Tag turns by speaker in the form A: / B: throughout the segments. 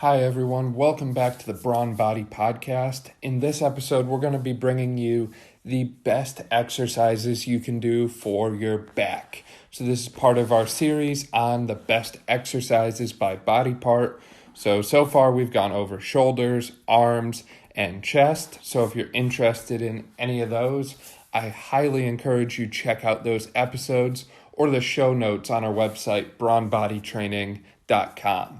A: Hi, everyone. Welcome back to the Brawn Body Podcast. In this episode, we're going to be bringing you the best exercises you can do for your back. So this is part of our series on the best exercises by body part. So far we've gone over shoulders, arms, and chest. So if you're interested in any of those, I highly encourage you check out those episodes or the show notes on our website, brawnbodytraining.com.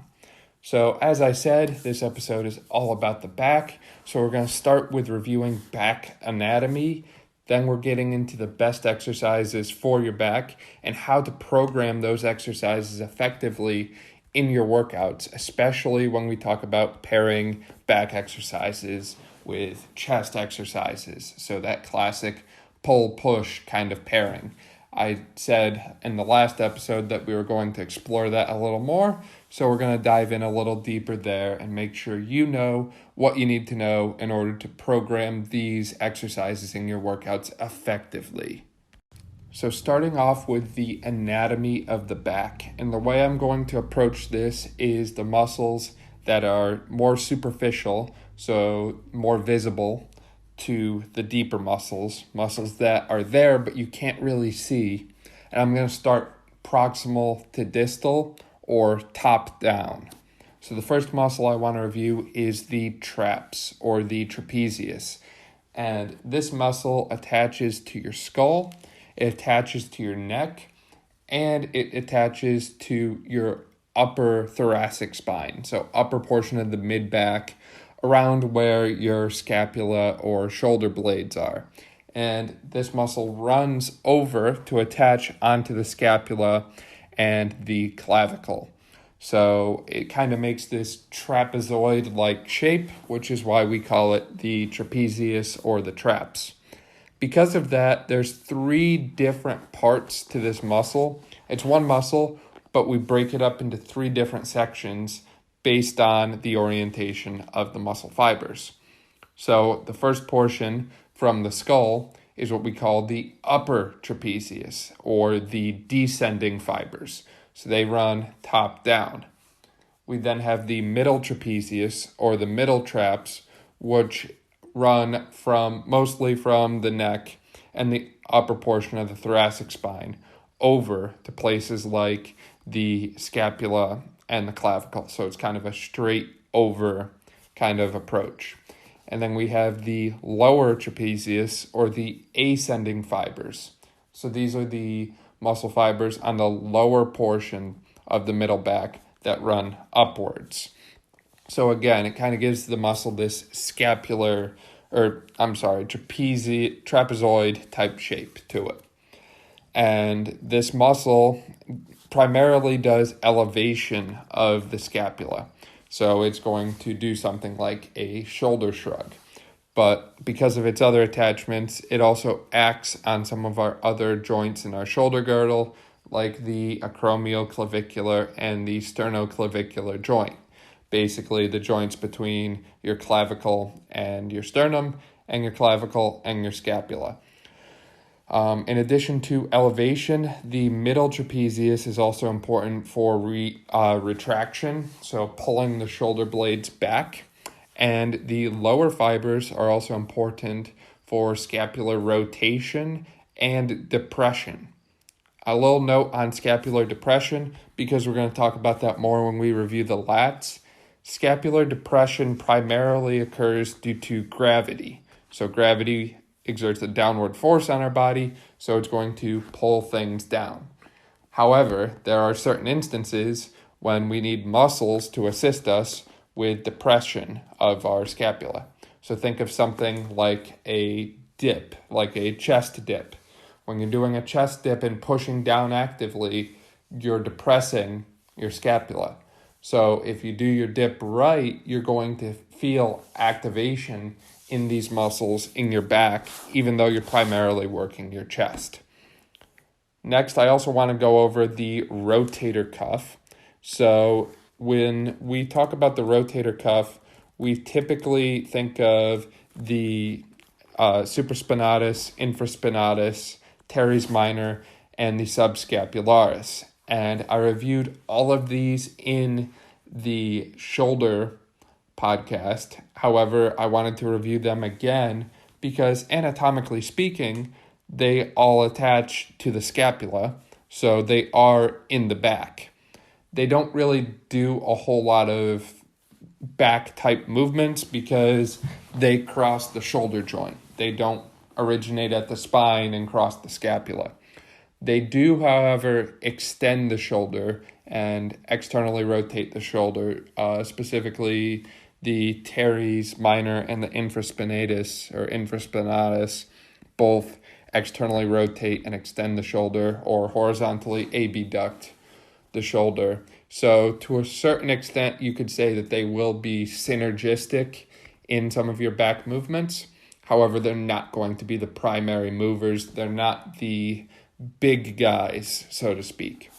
A: So as I said, this episode is all about the back. So we're going to start with reviewing back anatomy. Then we're getting into the best exercises for your back and how to program those exercises effectively in your workouts, especially when we talk about pairing back exercises with chest exercises. So that classic pull-push kind of pairing. I said in the last episode that we were going to explore that a little more, so we're going to dive in a little deeper there and make sure you know what you need to know in order to program these exercises in your workouts effectively. So starting off with the anatomy of the back, and the way I'm going to approach this is the muscles that are more superficial, so more visible, to the deeper muscles that are there but you can't really see. And I'm going to start proximal to distal or top down. So the first muscle I want to review is the traps or the trapezius. And this muscle attaches to your skull, it attaches to your neck, and it attaches to your upper thoracic spine. So upper portion of the mid-back, around where your scapula or shoulder blades are. And this muscle runs over to attach onto the scapula and the clavicle. So it kind of makes this trapezoid-like shape, which is why we call it the trapezius or the traps. Because of that, there's 3 different parts to this muscle. It's one muscle, but we break it up into 3 different sections based on the orientation of the muscle fibers. So the first portion from the skull is what we call the upper trapezius or the descending fibers. So they run top down. We then have the middle trapezius or the middle traps, which run mostly from the neck and the upper portion of the thoracic spine over to places like the scapula and the clavicle. So it's kind of a straight over kind of approach. And then we have the lower trapezius or the ascending fibers. So these are the muscle fibers on the lower portion of the middle back that run upwards. So again, it kind of gives the muscle this trapezoid type shape to it. And this muscle primarily does elevation of the scapula. So it's going to do something like a shoulder shrug. But because of its other attachments, it also acts on some of our other joints in our shoulder girdle, like the acromioclavicular and the sternoclavicular joint. Basically, the joints between your clavicle and your sternum, and your clavicle and your scapula. In addition to elevation, the middle trapezius is also important for retraction, so pulling the shoulder blades back. And the lower fibers are also important for scapular rotation and depression. A little note on scapular depression, because we're going to talk about that more when we review the lats. Scapular depression primarily occurs due to gravity. So gravity exerts a downward force on our body, so it's going to pull things down. However, there are certain instances when we need muscles to assist us with depression of our scapula. So think of something like a dip, like a chest dip. When you're doing a chest dip and pushing down actively, you're depressing your scapula. So if you do your dip right, you're going to feel activation in these muscles in your back, even though you're primarily working your chest. Next, I also want to go over the rotator cuff. So when we talk about the rotator cuff, we typically think of the supraspinatus, infraspinatus, teres minor, and the subscapularis. And I reviewed all of these in the shoulder podcast. However, I wanted to review them again because anatomically speaking, they all attach to the scapula, so they are in the back. They don't really do a whole lot of back type movements because they cross the shoulder joint. They don't originate at the spine and cross the scapula. They do, however, extend the shoulder and externally rotate the shoulder, specifically the teres minor and the infraspinatus or infraspinatus, both externally rotate and extend the shoulder, or horizontally abduct the shoulder. So to a certain extent, you could say that they will be synergistic in some of your back movements. However, they're not going to be the primary movers. They're not the big guys, so to speak.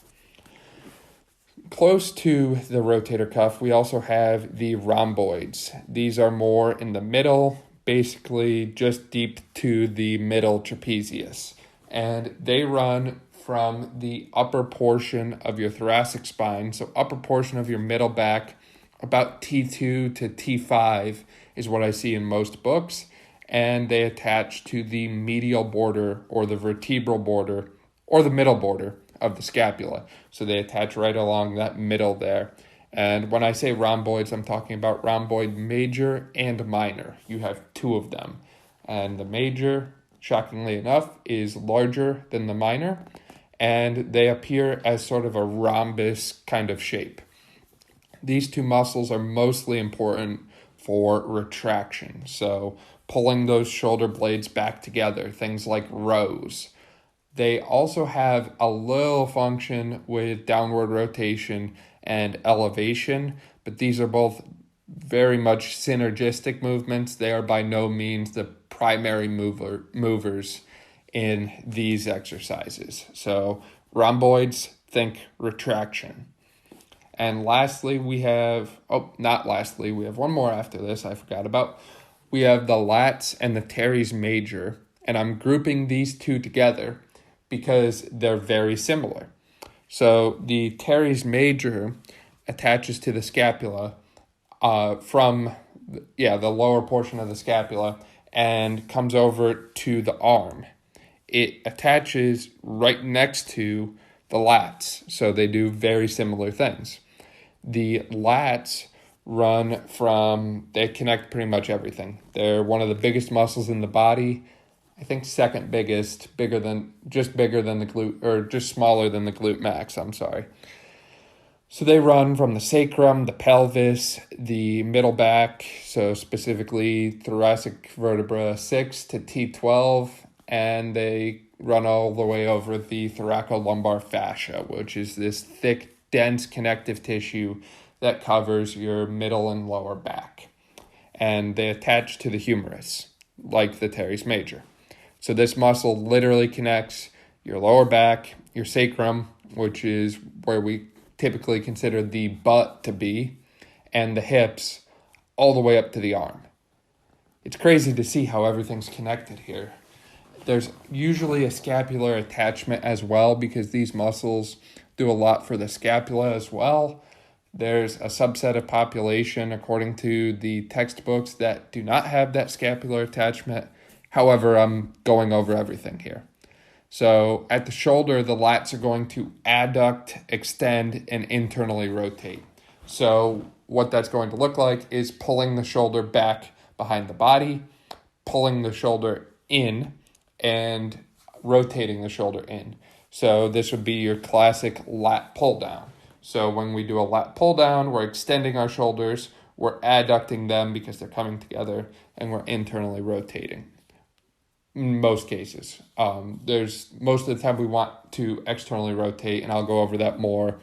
A: Close to the rotator cuff, we also have the rhomboids. These are more in the middle, basically just deep to the middle trapezius. And they run from the upper portion of your thoracic spine, so upper portion of your middle back, about T2 to T5 is what I see in most books, and they attach to the medial border or the vertebral border or the middle border of the scapula. So they attach right along that middle there. And when I say rhomboids, I'm talking about rhomboid major and minor. You have two of them. And the major, shockingly enough, is larger than the minor, and they appear as sort of a rhombus kind of shape. These two muscles are mostly important for retraction, so pulling those shoulder blades back together, things like rows. They also have a little function with downward rotation and elevation, but these are both very much synergistic movements. They are by no means the primary movers in these exercises. So rhomboids, think retraction. And lastly, we have one more after this I forgot about. We have the lats and the teres major, and I'm grouping these two together because they're very similar. So the teres major attaches to the scapula from the lower portion of the scapula and comes over to the arm. It attaches right next to the lats, so they do very similar things. The lats they connect pretty much everything. They're one of the biggest muscles in the body. I think second biggest, bigger than the glute, or just smaller than the glute max, I'm sorry. So they run from the sacrum, the pelvis, the middle back, so specifically thoracic vertebra 6 to T12, and they run all the way over the thoracolumbar fascia, which is this thick, dense connective tissue that covers your middle and lower back. And they attach to the humerus, like the teres major. So this muscle literally connects your lower back, your sacrum, which is where we typically consider the butt to be, and the hips, all the way up to the arm. It's crazy to see how everything's connected here. There's usually a scapular attachment as well because these muscles do a lot for the scapula as well. There's a subset of population, according to the textbooks, that do not have that scapular attachment. However, I'm going over everything here. So at the shoulder, the lats are going to adduct, extend, and internally rotate. So what that's going to look like is pulling the shoulder back behind the body, pulling the shoulder in, and rotating the shoulder in. So this would be your classic lat pull down. So when we do a lat pull down, we're extending our shoulders, we're adducting them because they're coming together, and we're internally rotating. In most cases. Most of the time we want to externally rotate, and I'll go over that more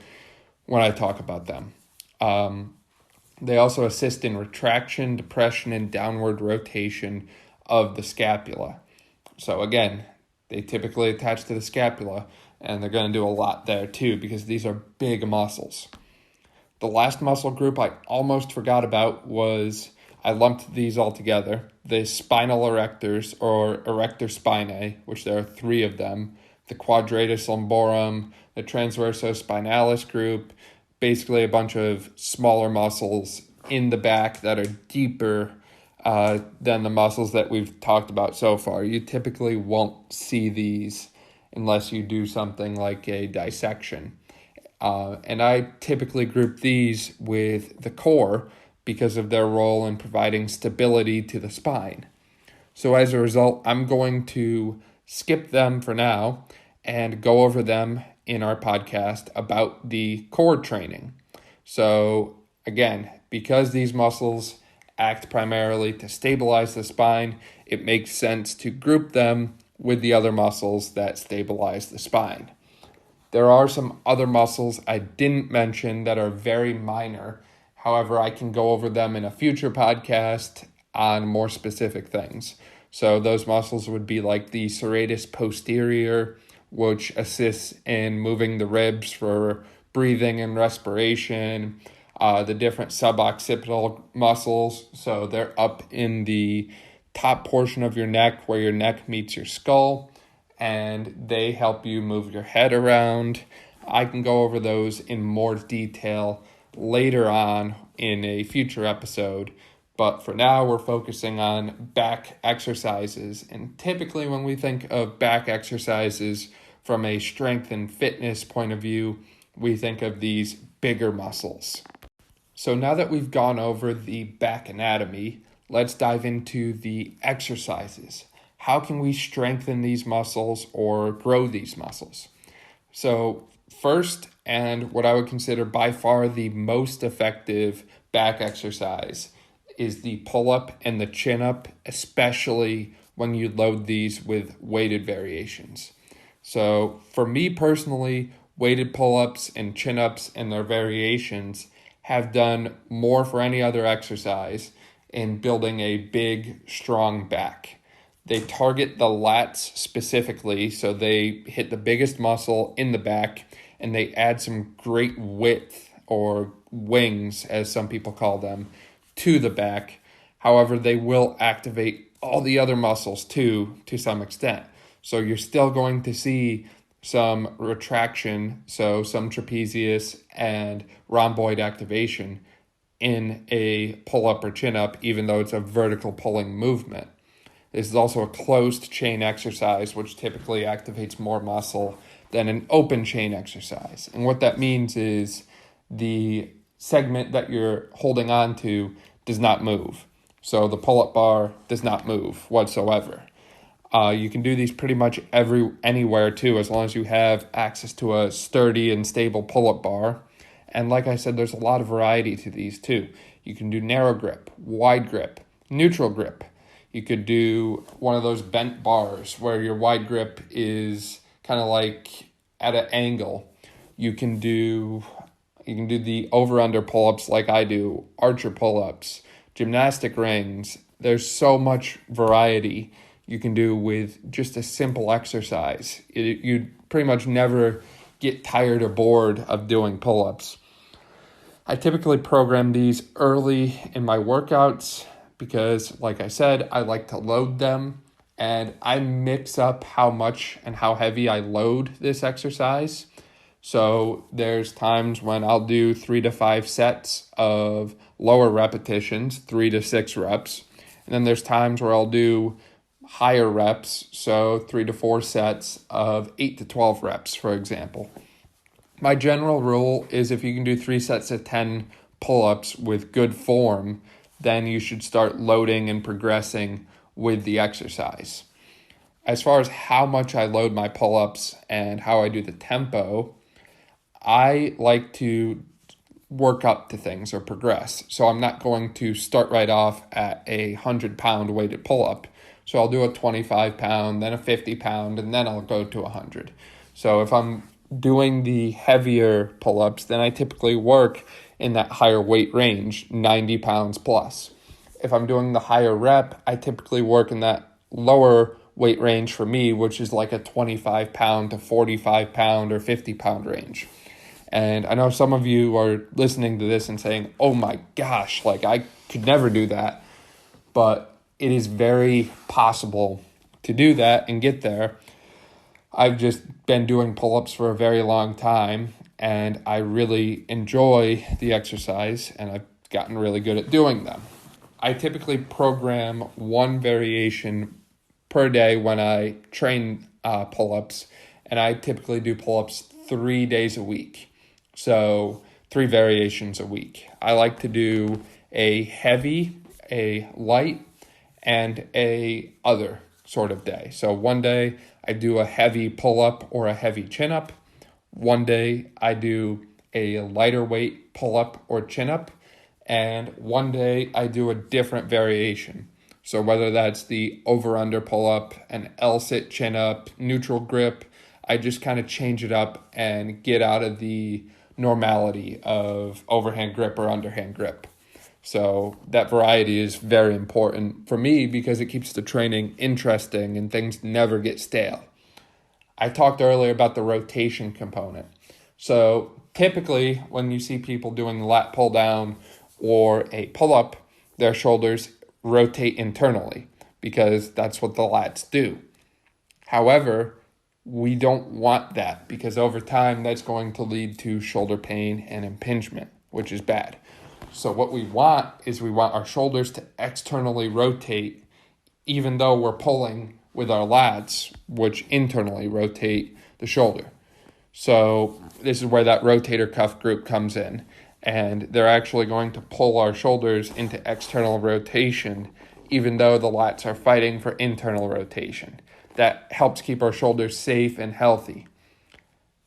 A: when I talk about them. They also assist in retraction, depression, and downward rotation of the scapula. So again, they typically attach to the scapula, and they're going to do a lot there too because these are big muscles. The last muscle group I almost forgot about was, I lumped these all together, the spinal erectors or erector spinae, which there are 3 of them, the quadratus lumborum, the transversospinalis group, basically a bunch of smaller muscles in the back that are deeper than the muscles that we've talked about so far. You typically won't see these unless you do something like a dissection. And I typically group these with the core because of their role in providing stability to the spine. So as a result, I'm going to skip them for now and go over them in our podcast about the core training. So again, because these muscles act primarily to stabilize the spine, it makes sense to group them with the other muscles that stabilize the spine. There are some other muscles I didn't mention that are very minor. However, I can go over them in a future podcast on more specific things. So those muscles would be like the serratus posterior, which assists in moving the ribs for breathing and respiration. The different suboccipital muscles, so they're up in the top portion of your neck where your neck meets your skull, and they help you move your head around. I can go over those in more detail later on in a future episode, but for now we're focusing on back exercises. And typically when we think of back exercises from a strength and fitness point of view, we think of these bigger muscles. So now that we've gone over the back anatomy, let's dive into the exercises. How can we strengthen these muscles or grow these muscles? So first, and what I would consider by far the most effective back exercise, is the pull-up and the chin-up, especially when you load these with weighted variations. So for me personally, weighted pull-ups and chin-ups and their variations have done more for any other exercise in building a big, strong back. They target the lats specifically, so they hit the biggest muscle in the back, and they add some great width, or wings, as some people call them, to the back. However, they will activate all the other muscles too, to some extent. So you're still going to see some retraction, so some trapezius and rhomboid activation in a pull-up or chin-up, even though it's a vertical pulling movement. This is also a closed chain exercise, which typically activates more muscle than an open chain exercise. And what that means is the segment that you're holding on to does not move. So the pull-up bar does not move whatsoever. You can do these pretty much anywhere too, as long as you have access to a sturdy and stable pull-up bar. And like I said, there's a lot of variety to these too. You can do narrow grip, wide grip, neutral grip. You could do one of those bent bars where your wide grip is kind of like at an angle. You can do the over-under pull-ups like I do, archer pull-ups, gymnastic rings. There's so much variety you can do with just a simple exercise. You pretty much never get tired or bored of doing pull-ups. I typically program these early in my workouts because, like I said, I like to load them, and I mix up how much and how heavy I load this exercise. So there's times when I'll do 3 to 5 sets of lower repetitions, 3 to 6 reps. And then there's times where I'll do higher reps, so 3 to 4 sets of 8 to 12 reps, for example. My general rule is if you can do 3 sets of 10 pull-ups with good form, then you should start loading and progressing with the exercise. As far as how much I load my pull-ups and how I do the tempo, I like to work up to things or progress. So I'm not going to start right off at a 100-pound weighted pull-up. So I'll do a 25-pound, then a 50-pound, and then I'll go to 100. So if I'm doing the heavier pull-ups, then I typically work in that higher weight range, 90 pounds plus. If I'm doing the higher rep, I typically work in that lower weight range for me, which is like a 25-pound to 45-pound or 50-pound range. And I know some of you are listening to this and saying, oh my gosh, like I could never do that. But it is very possible to do that and get there. I've just been doing pull-ups for a very long time, and I really enjoy the exercise, and I've gotten really good at doing them. I typically program one variation per day when I train pull-ups, and I typically do pull-ups 3 days a week. So 3 variations a week. I like to do a heavy, a light, and a other sort of day. So one day I do a heavy pull-up or a heavy chin-up. One day I do a lighter weight pull-up or chin-up. And one day I do a different variation. So whether that's the over-under pull-up, an L-sit chin-up, neutral grip, I just kind of change it up and get out of the normality of overhand grip or underhand grip. So that variety is very important for me because it keeps the training interesting and things never get stale. I talked earlier about the rotation component. So typically when you see people doing lat pull down or a pull-up, their shoulders rotate internally because that's what the lats do. However, we don't want that because over time that's going to lead to shoulder pain and impingement, which is bad. So what we want is we want our shoulders to externally rotate even though we're pulling with our lats, which internally rotate the shoulder. So this is where that rotator cuff group comes in. And they're actually going to pull our shoulders into external rotation, even though the lats are fighting for internal rotation. That helps keep our shoulders safe and healthy.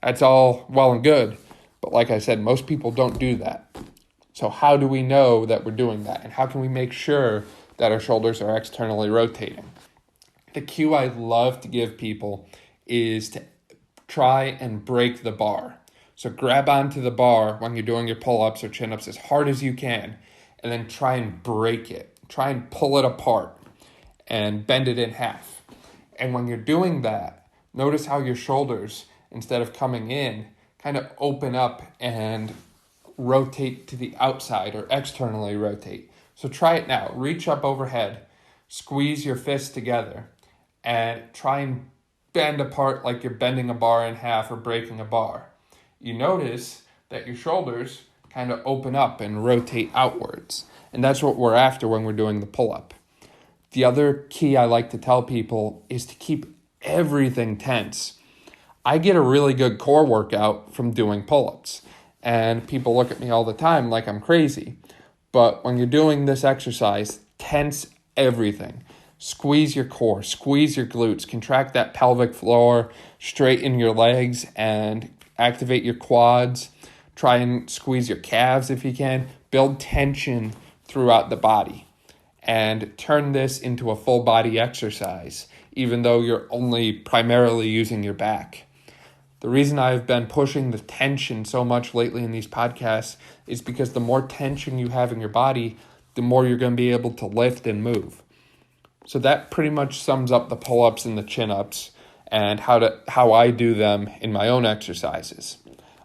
A: That's all well and good, but like I said, most people don't do that. So how do we know that we're doing that? And how can we make sure that our shoulders are externally rotating? The cue I love to give people is to try and break the bar. So grab onto the bar when you're doing your pull-ups or chin-ups as hard as you can, and then try and break it. Try and pull it apart and bend it in half. And when you're doing that, notice how your shoulders, instead of coming in, kind of open up and rotate to the outside or externally rotate. So try it now. Reach up overhead, squeeze your fists together, and try and bend apart like you're bending a bar in half or breaking a bar. You notice that your shoulders kind of open up and rotate outwards. And that's what we're after when we're doing the pull-up. The other key I like to tell people is to keep everything tense. I get a really good core workout from doing pull-ups. And people look at me all the time like I'm crazy. But when you're doing this exercise, tense everything. Squeeze your core, squeeze your glutes, contract that pelvic floor, straighten your legs, and activate your quads. Try and squeeze your calves if you can. Build tension throughout the body. And turn this into a full body exercise, even though you're only primarily using your back. The reason I've been pushing the tension so much lately in these podcasts is because the more tension you have in your body, the more you're going to be able to lift and move. So that pretty much sums up the pull-ups and the chin-ups and how I do them in my own exercises.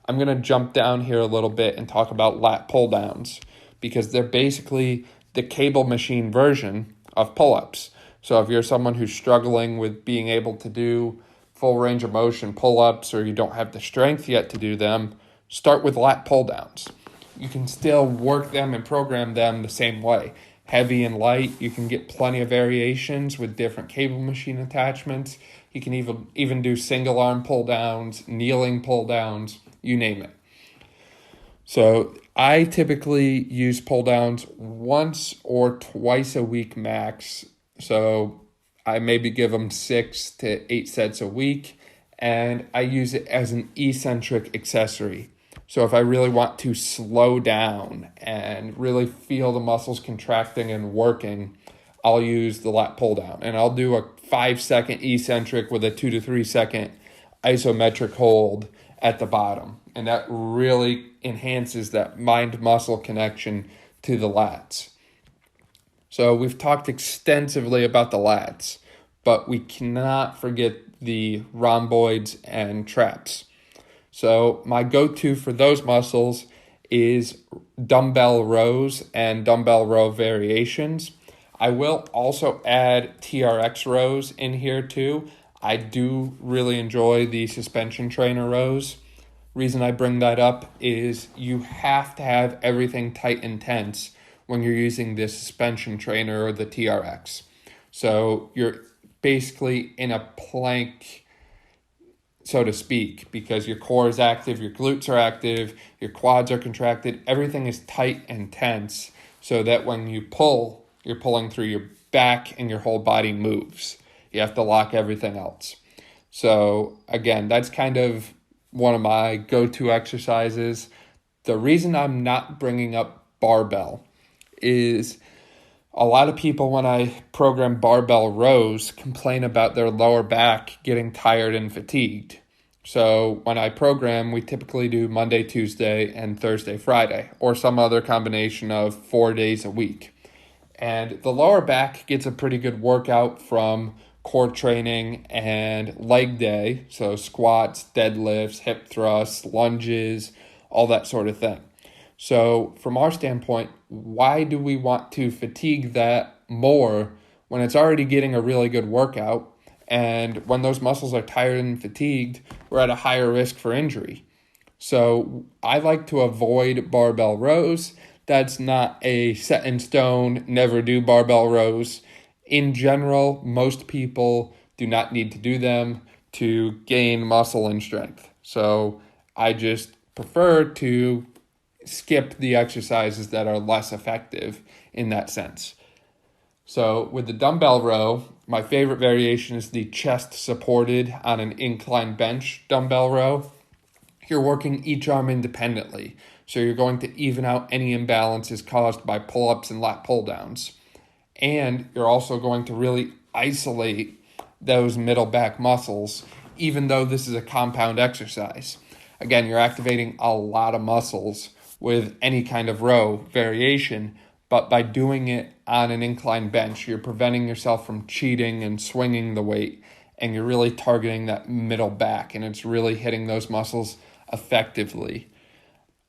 A: I'm going to jump down here a little bit and talk about lat pull-downs because they're basically the cable machine version of pull-ups. So if you're someone who's struggling with being able to do full range of motion pull-ups or you don't have the strength yet to do them, start with lat pull-downs. You can still work them and program them the same way. Heavy and light, you can get plenty of variations with different cable machine attachments. You can even do single arm pull-downs, kneeling pull-downs, you name it. So I typically use pull-downs once or twice a week max. So I maybe give them 6 to 8 sets a week, and I use it as an eccentric accessory. So if I really want to slow down and really feel the muscles contracting and working, I'll use the lat pull down. And I'll do a 5-second eccentric with a 2 to 3 second isometric hold at the bottom. And that really enhances that mind-muscle connection to the lats. So we've talked extensively about the lats, but we cannot forget the rhomboids and traps. So my go-to for those muscles is dumbbell rows and dumbbell row variations. I will also add TRX rows in here too. I do really enjoy the suspension trainer rows. Reason I bring that up is you have to have everything tight and tense when you're using this suspension trainer or the TRX. So you're basically in a plank, so to speak, because your core is active, your glutes are active, your quads are contracted, everything is tight and tense so that when you pull, you're pulling through your back and your whole body moves. You have to lock everything else. So again, that's kind of one of my go-to exercises. The reason I'm not bringing up barbell is a lot of people, when I program barbell rows, complain about their lower back getting tired and fatigued. So when I program, we typically do Monday, Tuesday, and Thursday, Friday, or some other combination of 4 days a week. And the lower back gets a pretty good workout from core training and leg day, so squats, deadlifts, hip thrusts, lunges, all that sort of thing. So from our standpoint, why do we want to fatigue that more when it's already getting a really good workout? And when those muscles are tired and fatigued, we're at a higher risk for injury. So I like to avoid barbell rows. That's not a set in stone, never do barbell rows. In general, most people do not need to do them to gain muscle and strength. So I just prefer to skip the exercises that are less effective in that sense. So with the dumbbell row, my favorite variation is the chest supported on an incline bench dumbbell row. You're working each arm independently, so you're going to even out any imbalances caused by pull-ups and lat pull-downs. And you're also going to really isolate those middle back muscles, even though this is a compound exercise. Again, you're activating a lot of muscles with any kind of row variation, but by doing it on an incline bench, you're preventing yourself from cheating and swinging the weight, and you're really targeting that middle back, and it's really hitting those muscles effectively.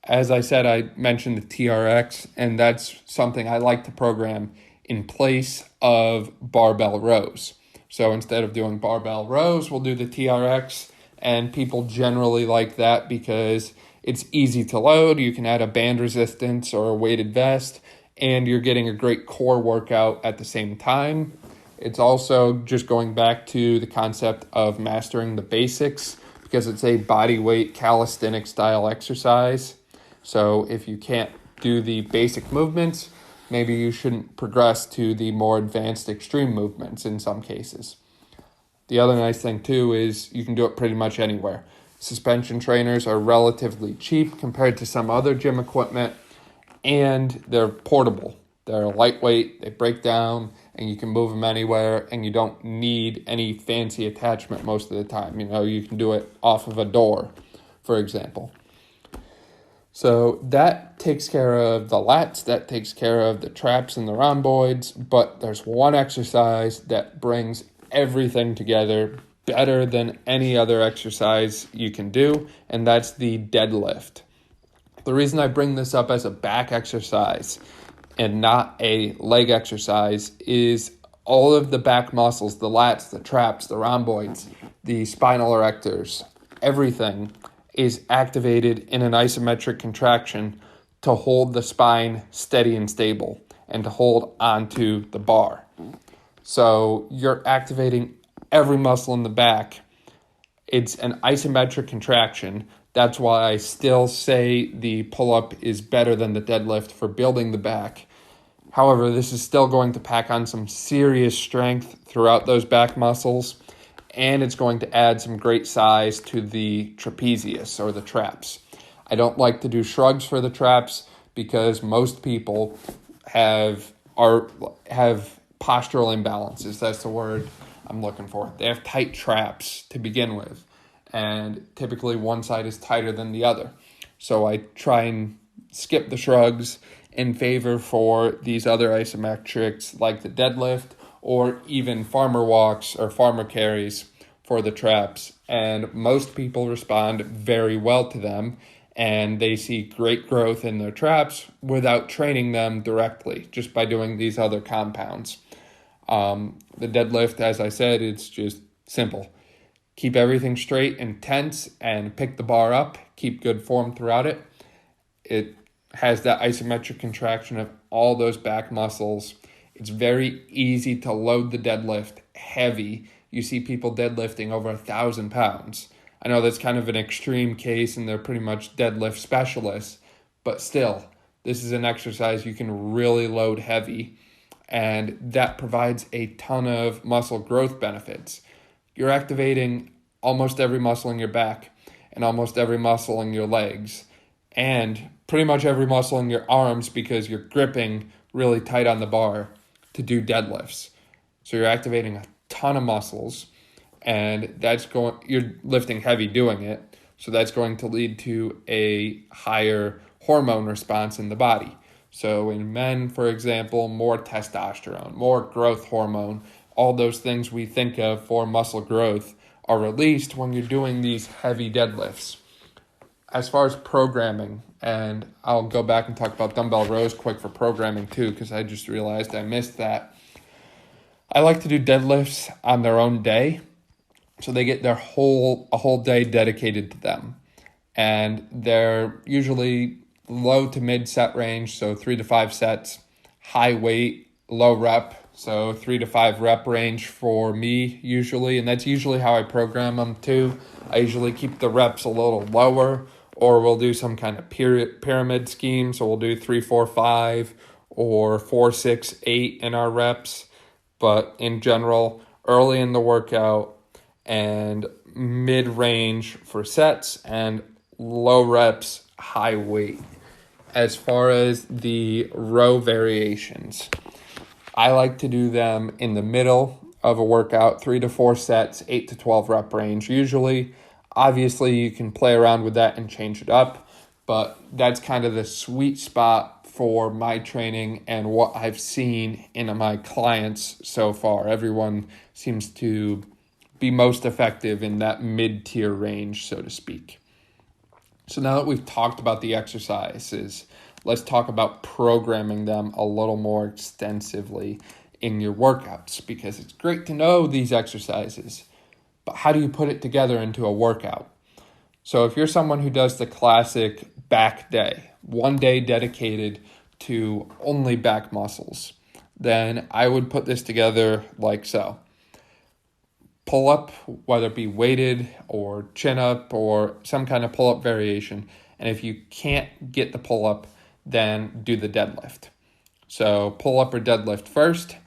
A: As I said, I mentioned the TRX, and that's something I like to program in place of barbell rows. So instead of doing barbell rows, we'll do the TRX, and people generally like that because it's easy to load. You can add a band resistance or a weighted vest, and you're getting a great core workout at the same time. It's also just going back to the concept of mastering the basics because it's a body weight calisthenic style exercise. So if you can't do the basic movements, maybe you shouldn't progress to the more advanced extreme movements in some cases. The other nice thing too is you can do it pretty much anywhere. Suspension trainers are relatively cheap compared to some other gym equipment, and they're portable. They're lightweight, they break down, and you can move them anywhere, and you don't need any fancy attachment most of the time. You can do it off of a door, for example. So that takes care of the lats, that takes care of the traps and the rhomboids, but there's one exercise that brings everything together better than any other exercise you can do, and that's the deadlift. The reason I bring this up as a back exercise and not a leg exercise is all of the back muscles, the lats, the traps, the rhomboids, the spinal erectors, everything is activated in an isometric contraction to hold the spine steady and stable and to hold onto the bar. So you're activating every muscle in the back. It's an isometric contraction. That's why I still say the pull-up is better than the deadlift for building the back. However, this is still going to pack on some serious strength throughout those back muscles, and it's going to add some great size to the trapezius or the traps. I don't like to do shrugs for the traps because most people have postural imbalances. That's the word I'm looking for. They have tight traps to begin with, and typically one side is tighter than the other. So I try and skip the shrugs in favor for these other isometrics like the deadlift or even farmer walks or farmer carries for the traps. And most people respond very well to them, and they see great growth in their traps without training them directly, just by doing these other compounds. The deadlift, as I said, it's just simple. keep everything straight and tense and pick the bar up, keep good form throughout it. It has that isometric contraction of all those back muscles. It's very easy to load the deadlift heavy. You see people deadlifting over 1,000 pounds. I know that's kind of an extreme case and they're pretty much deadlift specialists, but still, this is an exercise you can really load heavy, and that provides a ton of muscle growth benefits. You're activating almost every muscle in your back and almost every muscle in your legs and pretty much every muscle in your arms because you're gripping really tight on the bar to do deadlifts. So you're activating a ton of muscles, and you're lifting heavy doing it. So that's going to lead to a higher hormone response in the body. So in men, for example, more testosterone, more growth hormone, all those things we think of for muscle growth are released when you're doing these heavy deadlifts. As far as programming, and I'll go back and talk about dumbbell rows quick for programming too, because I just realized I missed that. I like to do deadlifts on their own day, so they get a whole day dedicated to them. And they're usually low to mid set range, so 3 to 5 sets, high weight, low rep, so 3 to 5 rep range for me usually, and that's usually how I program them too. I usually keep the reps a little lower, or we'll do some kind of pyramid scheme, so we'll do 3, 4, 5, or 4, 6, 8 in our reps, but in general, early in the workout and mid-range for sets and low reps, high weight. As far as the row variations, I like to do them in the middle of a workout, 3 to 4 sets, 8 to 12 rep range usually. Obviously, you can play around with that and change it up, but that's kind of the sweet spot for my training and what I've seen in my clients so far. Everyone seems to be most effective in that mid-tier range, so to speak. So now that we've talked about the exercises, let's talk about programming them a little more extensively in your workouts, because it's great to know these exercises, but how do you put it together into a workout? So if you're someone who does the classic back day, one day dedicated to only back muscles, then I would put this together like so. Pull up, whether it be weighted or chin up or some kind of pull up variation. And if you can't get the pull up, then do the deadlift. So pull up or deadlift first,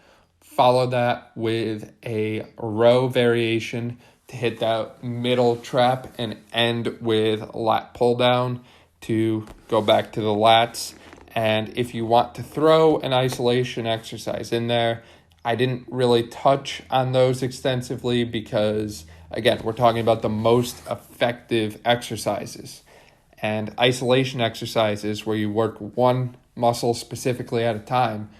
A: follow that with a row variation to hit that middle trap and end with lat pull down to go back to the lats. And if you want to throw an isolation exercise in there, I didn't really touch on those extensively because, again, we're talking about the most effective exercises. And isolation exercises where you work one muscle specifically at a time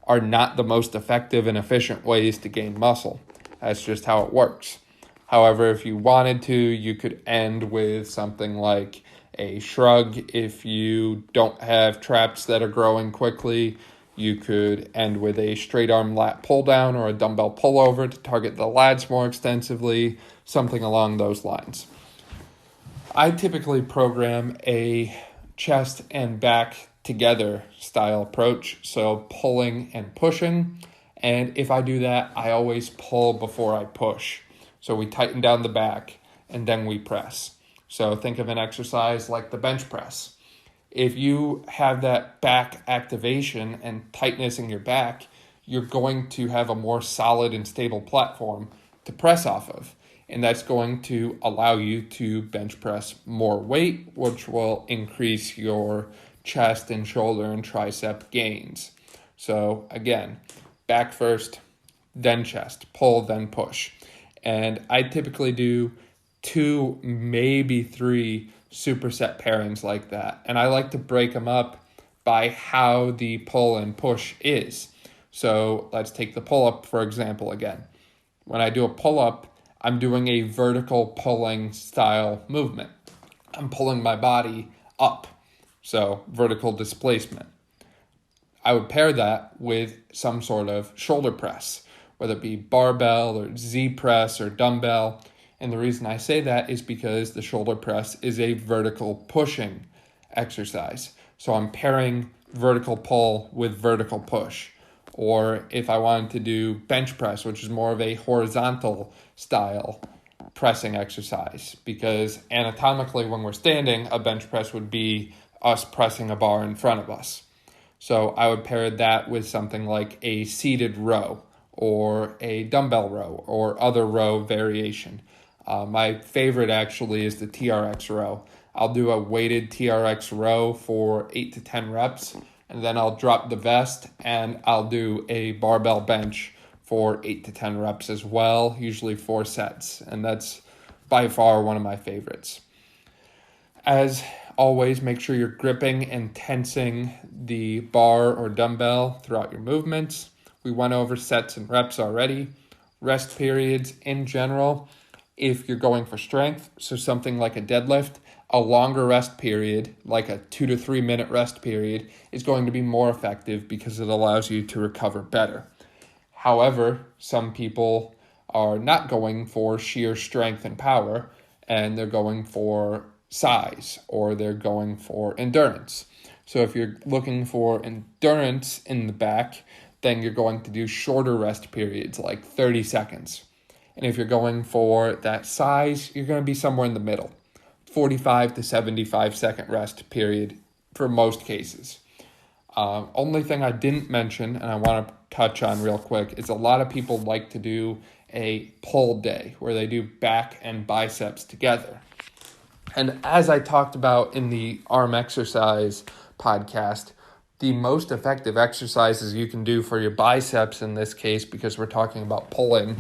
A: are not the most effective and efficient ways to gain muscle. That's just how it works. However, if you wanted to, you could end with something like a shrug. If you don't have traps that are growing quickly, you could end with a straight arm lat pull down or a dumbbell pullover to target the lats more extensively, something along those lines. I typically program a chest and back together style approach, so pulling and pushing. And if I do that, I always pull before I push. So we tighten down the back and then we press. So think of an exercise like the bench press. If you have that back activation and tightness in your back, you're going to have a more solid and stable platform to press off of. And that's going to allow you to bench press more weight, which will increase your chest and shoulder and tricep gains. So again, back first, then chest, pull, then push. And I typically do 2, maybe 3 superset pairings like that. And I like to break them up by how the pull and push is. So let's take the pull up, for example, again. When I do a pull up, I'm doing a vertical pulling style movement. I'm pulling my body up. So vertical displacement. I would pair that with some sort of shoulder press, whether it be barbell or Z press or dumbbell. And the reason I say that is because the shoulder press is a vertical pushing exercise. So I'm pairing vertical pull with vertical push. Or if I wanted to do bench press, which is more of a horizontal style pressing exercise, because anatomically when we're standing, a bench press would be us pressing a bar in front of us. So I would pair that with something like a seated row or a dumbbell row or other row variation. My favorite actually is the TRX row. I'll do a weighted TRX row for 8 to 10 reps, and then I'll drop the vest and I'll do a barbell bench for 8 to 10 reps as well, usually 4 sets. And that's by far one of my favorites. As always, make sure you're gripping and tensing the bar or dumbbell throughout your movements. We went over sets and reps already. Rest periods in general, if you're going for strength, so something like a deadlift, a longer rest period, like a 2 to 3 minute rest period, is going to be more effective because it allows you to recover better. However, some people are not going for sheer strength and power, and they're going for size, or they're going for endurance. So if you're looking for endurance in the back, then you're going to do shorter rest periods, like 30 seconds. And if you're going for that size, you're going to be somewhere in the middle, 45 to 75 second rest period for most cases. Only thing I didn't mention, and I want to touch on real quick, is a lot of people like to do a pull day where they do back and biceps together. And as I talked about in the arm exercise podcast, the most effective exercises you can do for your biceps in this case, because we're talking about pulling,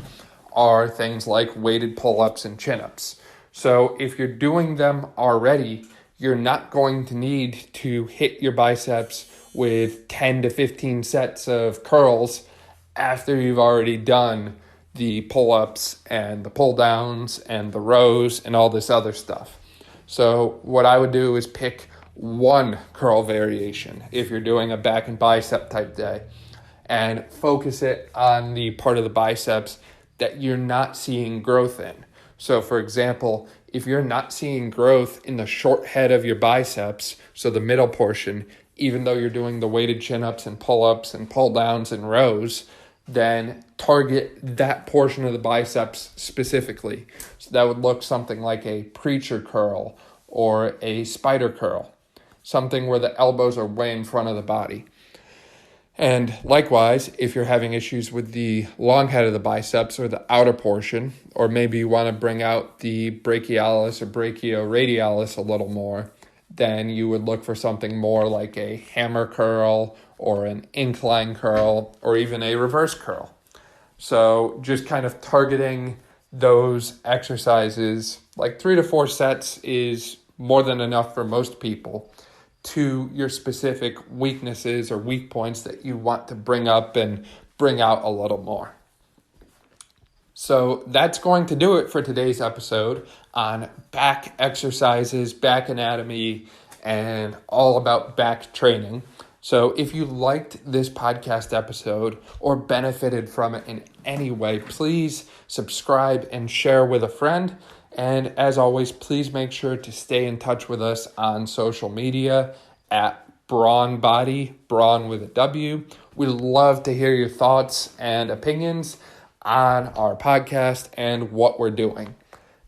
A: are things like weighted pull-ups and chin-ups. So if you're doing them already, you're not going to need to hit your biceps with 10 to 15 sets of curls after you've already done the pull-ups and the pull-downs and the rows and all this other stuff. So what I would do is pick one curl variation if you're doing a back and bicep type day, and focus it on the part of the biceps that you're not seeing growth in. So for example, if you're not seeing growth in the short head of your biceps, so the middle portion, even though you're doing the weighted chin-ups and pull-ups and pull-downs and rows, then target that portion of the biceps specifically. So that would look something like a preacher curl or a spider curl, something where the elbows are way in front of the body. And likewise, if you're having issues with the long head of the biceps or the outer portion, or maybe you want to bring out the brachialis or brachioradialis a little more, then you would look for something more like a hammer curl or an incline curl or even a reverse curl. So just kind of targeting those exercises, like 3 to 4 sets is more than enough for most people, to your specific weaknesses or weak points that you want to bring up and bring out a little more. So that's going to do it for today's episode on back exercises, back anatomy, and all about back training. So if you liked this podcast episode or benefited from it in any way, please subscribe and share with a friend. And as always, please make sure to stay in touch with us on social media at Brawn Body, Brawn with a W. We'd love to hear your thoughts and opinions on our podcast and what we're doing.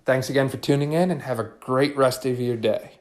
A: Thanks again for tuning in, and have a great rest of your day.